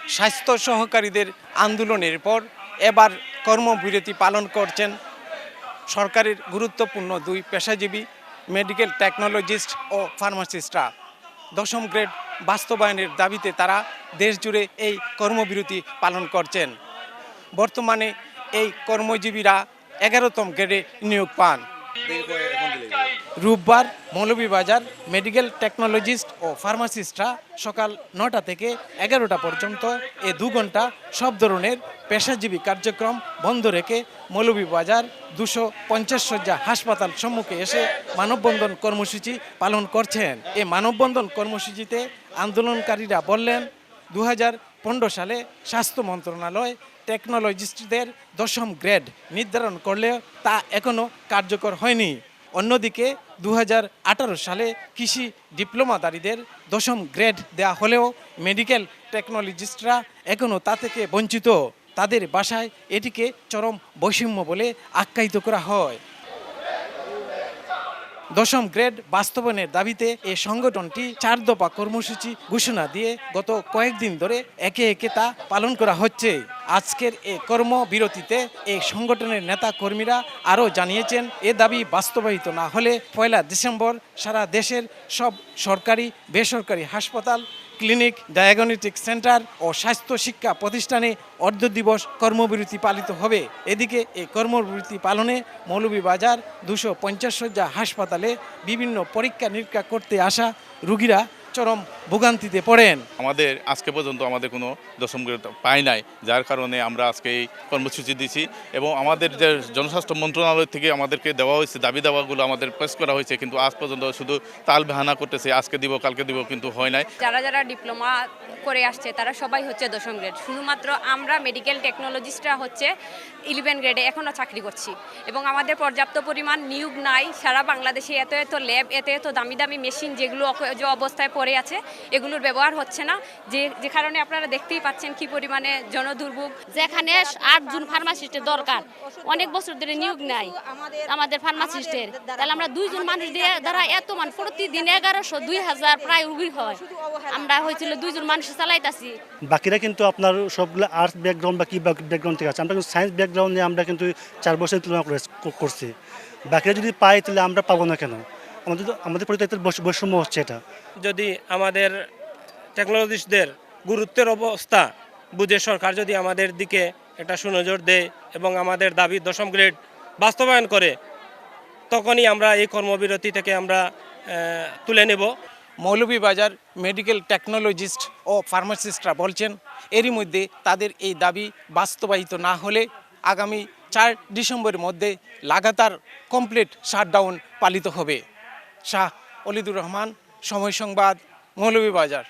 স্বাস্থ্য সহকারীদের আন্দোলনের পর এবার কর্মবিরতি পালন করছেন সরকারের গুরুত্বপূর্ণ দুই পেশাজীবী মেডিকেল টেকনোলজিস্ট ও ফার্মাসিস্টরা। দশম গ্রেড বাস্তবায়নের দাবিতে তারা দেশজুড়ে এই কর্মবিরতি পালন করছেন। বর্তমানে এই কর্মজীবীরা 11তম গ্রেডে নিয়োগ পান। রোববার মৌলভীবাজার মেডিকেল টেকনোলজিস্ট ও ফার্মাসিস্টরা সকাল 9টা থেকে 11টা পর্যন্ত 2 ঘন্টা সব ধরনের পেশাজীবী কার্যক্রম বন্ধ রেখে মৌলভীবাজার 250 শয্যা হাসপাতাল সম্মুখে এসে মানববন্ধন কর্মসূচি পালন করছেন। এই মানববন্ধন কর্মসূচিতে আন্দোলনকারীরা বললেন, 2015 সালে স্বাস্থ্য মন্ত্রণালয় টেকনোলজিস্টদের 10ম গ্রেড নির্ধারণ করলেও তা এখনও কার্যকর হয়নি। অন্যদিকে 2018 সালে কৃষি ডিপ্লোমাধারীদের 10ম গ্রেড দেওয়া হলেও মেডিকেল টেকনোলজিস্টরা এখনও তা থেকে বঞ্চিত। তাদের ভাষায় এটিকে চরম বৈষম্য বলে আখ্যায়িত করা হয়। 10ম গ্রেড বাস্তবায়নের দাবিতে এই সংগঠনটি 4 দফা কর্মসূচি ঘোষণা দিয়ে গত কয়েকদিন ধরে একে একে তা পালন করা হচ্ছে। আজকের এই কর্মবিরতিতে এই সংগঠনের নেতা কর্মীরা আরও জানিয়েছেন, এ দাবি বাস্তবায়িত না হলে 1 ডিসেম্বর সারা দেশের সব সরকারি বেসরকারি হাসপাতাল, ক্লিনিক, ডায়াগনস্টিক সেন্টার ও স্বাস্থ্য শিক্ষা প্রতিষ্ঠানে অর্ধদিবস কর্মবিরতি পালিত হবে। এদিকে এই কর্মবিরতি পালনে মৌলভীবাজার 250 শয্যা হাসপাতালে বিভিন্ন পরীক্ষা নিরীক্ষা করতে আসা রোগীরা চরম ভোগান্তিতে পড়েন। আমাদের আজকে পর্যন্ত আমাদের কোনো 10ম গ্রেড পাই নাই, যার কারণে আমরা আজকে এই কর্মসূচি দিচ্ছি এবং আমাদের যে জনস্বাস্থ্য মন্ত্রণালয় থেকে আমাদেরকে দেওয়া হয়েছে দাবি দাওয়াগুলো আমাদের পেশ করা হয়েছে, কিন্তু আজ পর্যন্ত শুধু তাল বাহানা করতেছে, আজকে দিব কালকে দিব, কিন্তু হয় নাই। যারা ডিপ্লোমা করে আসছে তারা সবাই হচ্ছে 10ম গ্রেড, শুধুমাত্র আমরা মেডিকেল টেকনোলজিস্টরা হচ্ছে 11 গ্রেডে এখনও চাকরি করছি এবং আমাদের পর্যাপ্ত পরিমাণ নিয়োগ নাই। সারা বাংলাদেশে এত ল্যাব, এত দামি দামি মেশিন যেগুলো যে অবস্থায় পড়ে আছে এগুলোর ব্যবহার হচ্ছে না, যে কারণে আপনারা দেখতেই পাচ্ছেন কি পরিমাণে জনদুর্ভোগ। যেখানে 8 জন ফার্মাসিস্টের দরকার, অনেক বছর ধরে নিয়োগ নাই আমাদের ফার্মাসিস্টের, তাহলে আমরা 2 জন মানুষ দিয়ে দ্বারা এত প্রতিদিন 1100 2000 প্রায় রোগী হয়, আমরা হয়েছিল 2 জন মানুষ চালাইতাছি। বাকিরা কিন্তু আপনার সবগুলো আর্টস ব্যাকগ্রাউন্ড বা কি ব্যাকগ্রাউন্ড থেকে আছে, আমরা কিন্তু সায়েন্স ব্যাকগ্রাউন্ডে আমরা কিন্তু 4 বছর তুলনা করছি। বাকিরা যদি পাই তাহলে আমরা পাবো না কেন? আমাদের পরিচয়ের বৈষম্য হচ্ছে এটা। যদি আমাদের টেকনোলজিস্টদের গুরুত্বের অবস্থা বুঝে সরকার যদি আমাদের দিকে একটা সুনজর দেয় এবং আমাদের দাবি 10ম গ্রেড বাস্তবায়ন করে, তখনই আমরা এই কর্মবিরতি থেকে আমরা তুলে নেব। মৌলভীবাজার মেডিকেল টেকনোলজিস্ট ও ফার্মাসিস্টরা বলছেন, এরই মধ্যে তাদের এই দাবি বাস্তবায়িত না হলে আগামী 4 ডিসেম্বরের মধ্যে লাগাতার কমপ্লিট শাটডাউন পালিত হবে। শাহ অলিদুর রহমান, সময় সংবাদ, মৌলভীবাজার।